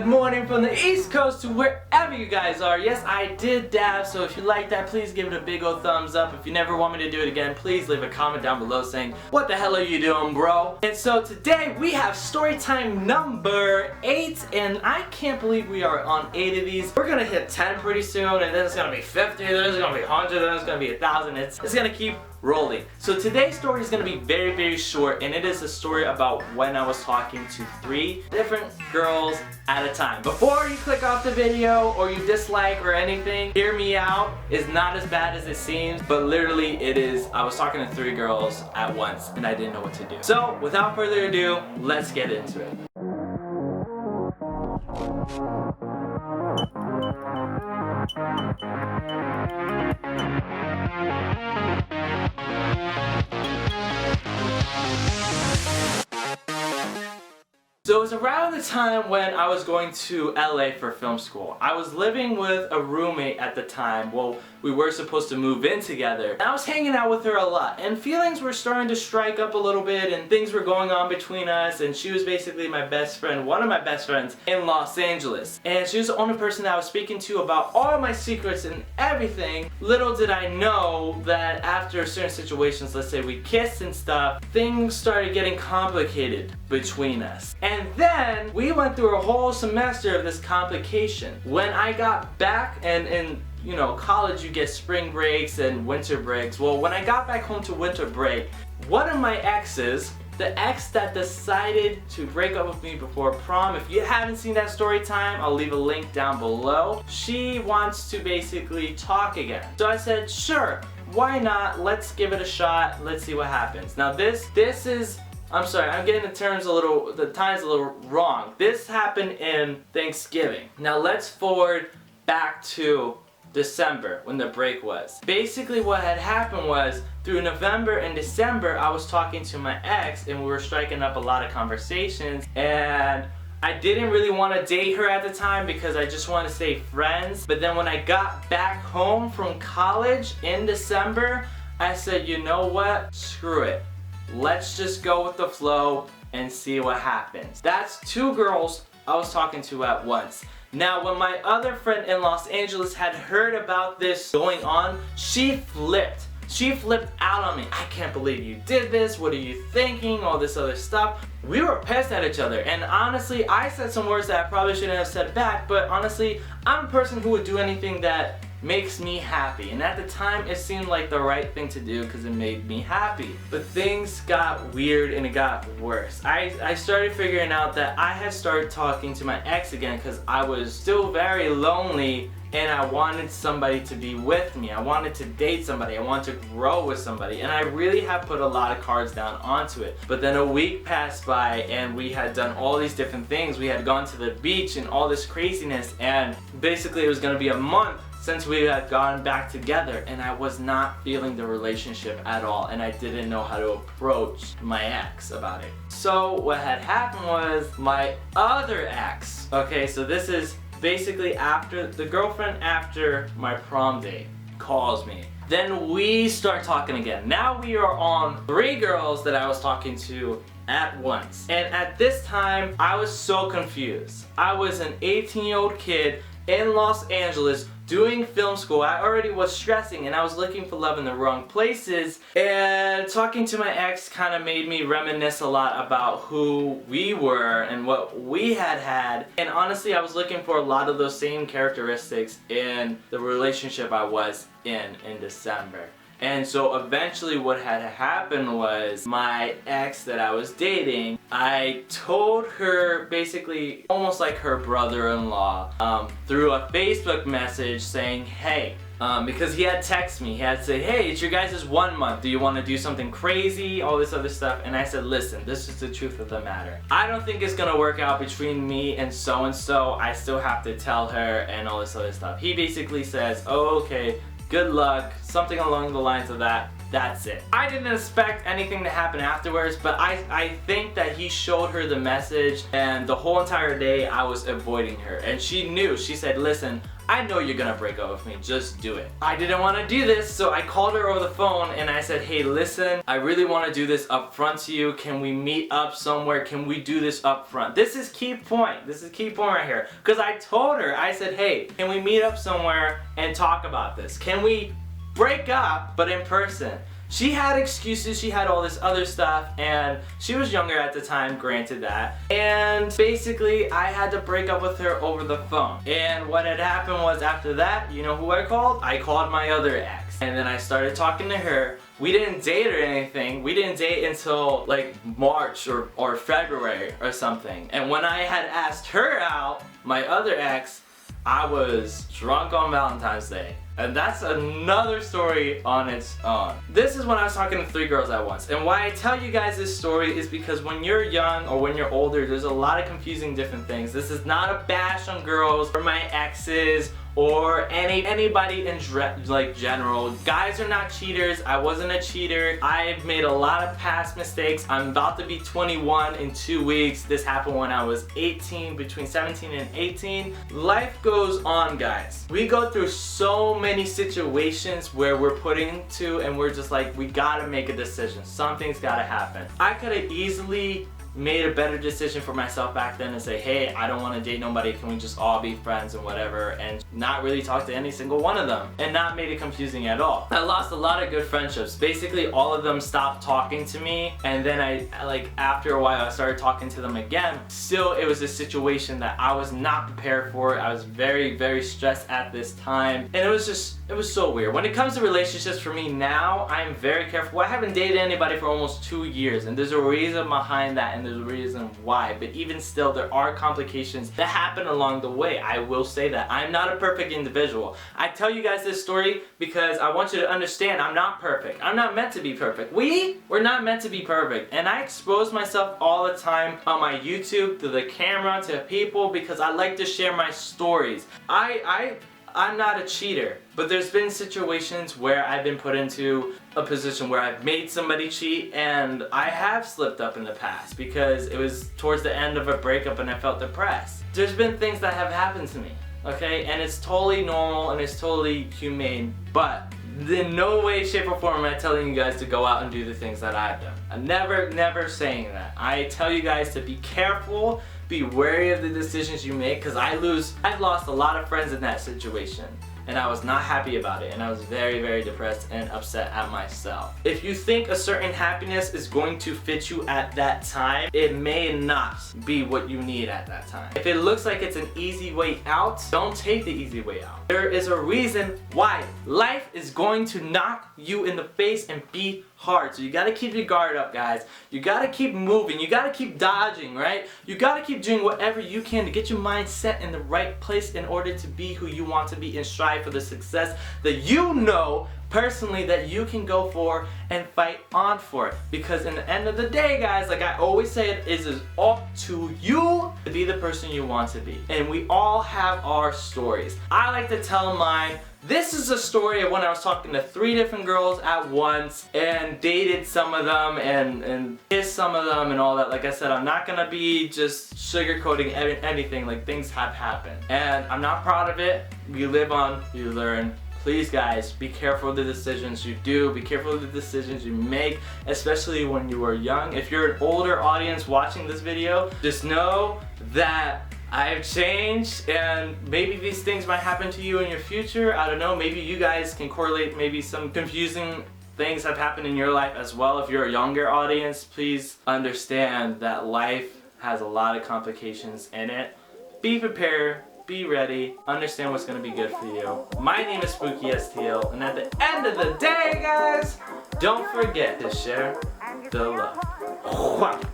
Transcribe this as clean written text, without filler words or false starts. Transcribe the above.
Good morning from the East Coast to wherever you guys are. Yes, I did dab, so if you like that, please give it a big old thumbs up. If you never want me to do it again, please leave a comment down below saying, what the hell are you doing, bro? And so today we have story time number 8, and I can't believe we are on 8 of these. We're gonna hit 10 pretty soon, and then it's gonna be 50, then it's gonna be 100, then it's gonna be 1,000. It's gonna keep rolling. So today's story is going to be very, very short, and it is a story about when I was talking to 3 different girls at a time. Before you click off the video or you dislike or anything, hear me out. It's not as bad as it seems, but literally it is. I was talking to 3 girls at once and I didn't know what to do. So without further ado, let's get into it. So it was around the time when I was going to LA for film school. I was living with a roommate at the time. Well, we were supposed to move in together. And I was hanging out with her a lot, and feelings were starting to strike up a little bit, and things were going on between us, and she was basically my best friend, one of my best friends in Los Angeles. And she was the only person that I was speaking to about all my secrets and everything. Little did I know that after certain situations, let's say we kissed and stuff, things started getting complicated between us. And then we went through a whole semester of this complication. When I got back, and in you know, college you get spring breaks and winter breaks. Well, when I got back home to winter break, one of my exes, the ex that decided to break up with me before prom, if you haven't seen that story time, I'll leave a link down below. She wants to basically talk again. So I said, sure, why not? Let's give it a shot. Let's see what happens. Now this is, I'm sorry, I'm getting the time's a little wrong. This happened in Thanksgiving. Now let's forward back to December when the break was. Basically what had happened was through November and December I was talking to my ex and we were striking up a lot of conversations, and I didn't really want to date her at the time because I just wanted to stay friends. But then when I got back home from college in December, I said, you know what? Screw it. Let's just go with the flow and see what happens. That's 2 girls I was talking to at once. Now, when my other friend in Los Angeles had heard about this going on, she flipped. She flipped out on me. I can't believe you did this. What are you thinking? All this other stuff. We were pissed at each other, and honestly, I said some words that I probably shouldn't have said back, but honestly, I'm a person who would do anything that makes me happy, and at the time it seemed like the right thing to do because it made me happy. But things got weird and it got worse. I started figuring out that I had started talking to my ex again because I was still very lonely and I wanted somebody to be with me. I wanted to date somebody. I wanted to grow with somebody, and I really have put a lot of cards down onto it. But then a week passed by and we had done all these different things. We had gone to the beach and all this craziness, and basically it was gonna be a month since we had gone back together, and I was not feeling the relationship at all, and I didn't know how to approach my ex about it. So what had happened was my other ex, okay, so this is basically after the girlfriend after my prom date calls me. Then we start talking again. Now we are on 3 girls that I was talking to at once. And at this time, I was so confused. I was an 18-year-old kid in Los Angeles doing film school. I already was stressing and I was looking for love in the wrong places, and talking to my ex kind of made me reminisce a lot about who we were and what we had, and honestly I was looking for a lot of those same characteristics in the relationship I was in December. And so eventually what had happened was my ex that I was dating, I told her basically almost like her brother-in-law through a Facebook message saying, hey, because he had texted me, he had said, hey, it's your guys' 1 month, do you want to do something crazy, all this other stuff. And I said, listen, this is the truth of the matter. I don't think it's gonna work out between me and so, I still have to tell her and all this other stuff. He basically says, oh, okay, good luck, something along the lines of that. That's it. I didn't expect anything to happen afterwards, but I think that he showed her the message, and the whole entire day I was avoiding her. And she knew. She said, listen, I know you're gonna break up with me, just do it. I didn't want to do this, so I called her over the phone and I said, hey, listen, I really want to do this up front to you. Can we meet up somewhere? Can we do this up front? This is key point. This is key point right here. Because I told her, I said, hey, can we meet up somewhere and talk about this? Can we break up, but in person? She had excuses, she had all this other stuff, and she was younger at the time, granted that. And basically, I had to break up with her over the phone. And what had happened was, after that, you know who I called? I called my other ex. And then I started talking to her. We didn't date or anything. We didn't date until like March or February or something. And when I had asked her out, my other ex, I was drunk on Valentine's Day. And that's another story on its own. This is when I was talking to 3 girls at once. And why I tell you guys this story is because when you're young or when you're older, there's a lot of confusing different things. This is not a bash on girls or my exes or anybody in general. Guys are not cheaters. I wasn't a cheater. I've made a lot of past mistakes. I'm about to be 21 in 2 weeks. This happened when I was 18, between 17 and 18. Life goes on, guys. We go through so many situations where we're put into and we're just like, we gotta make a decision. Something's gotta happen. I could have easily made a better decision for myself back then and say, hey, I don't want to date nobody, can we just all be friends and whatever, and not really talk to any single one of them, and not made it confusing at all. I lost a lot of good friendships. Basically all of them stopped talking to me, and then after a while I started talking to them again. Still, it was a situation that I was not prepared for. I was very, very stressed at this time, and it was so weird. When it comes to relationships for me now, I'm very careful. I haven't dated anybody for almost 2 years, and there's a reason behind that, and there's a reason why. But even still, there are complications that happen along the way. I will say that. I'm not a perfect individual. I tell you guys this story because I want you to understand I'm not perfect. I'm not meant to be perfect. We're not meant to be perfect. And I expose myself all the time on my YouTube, to the camera, to people, because I like to share my stories. I'm not a cheater, but there's been situations where I've been put into a position where I've made somebody cheat, and I have slipped up in the past because it was towards the end of a breakup and I felt depressed. There's been things that have happened to me, okay? And it's totally normal and it's totally humane, but in no way, shape, or form am I telling you guys to go out and do the things that I've done. I'm never saying that. I tell you guys to be careful, be wary of the decisions you make, because I've lost a lot of friends in that situation, and I was not happy about it, and I was very, very depressed and upset at myself. If you think a certain happiness is going to fit you at that time, it may not be what you need at that time. If it looks like it's an easy way out, don't take the easy way out. There is a reason why. Life is going to knock you in the face and be hard. So you gotta keep your guard up, guys. You gotta keep moving. You gotta keep dodging, right? You gotta keep doing whatever you can to get your mind set in the right place in order to be who you want to be and strive for the success that you know personally that you can go for and fight on for it. Because in the end of the day, guys, like I always say, it is up to you to be the person you want to be. And we all have our stories. I like to tell mine. This is a story of when I was talking to 3 different girls at once and dated some of them and kissed some of them and all that. Like I said, I'm not gonna be just sugarcoating anything. Like, things have happened. And I'm not proud of it. You live on, you learn. Please, guys, be careful of the decisions you do. Be careful of the decisions you make, especially when you are young. If you're an older audience watching this video, just know that I've changed, and maybe these things might happen to you in your future. I don't know, maybe you guys can correlate, maybe some confusing things have happened in your life as well. If you're a younger audience, please understand that life has a lot of complications in it. Be prepared, be ready, understand what's going to be good for you. My name is SpookieSTL, and at the end of the day, guys, don't forget to share the love.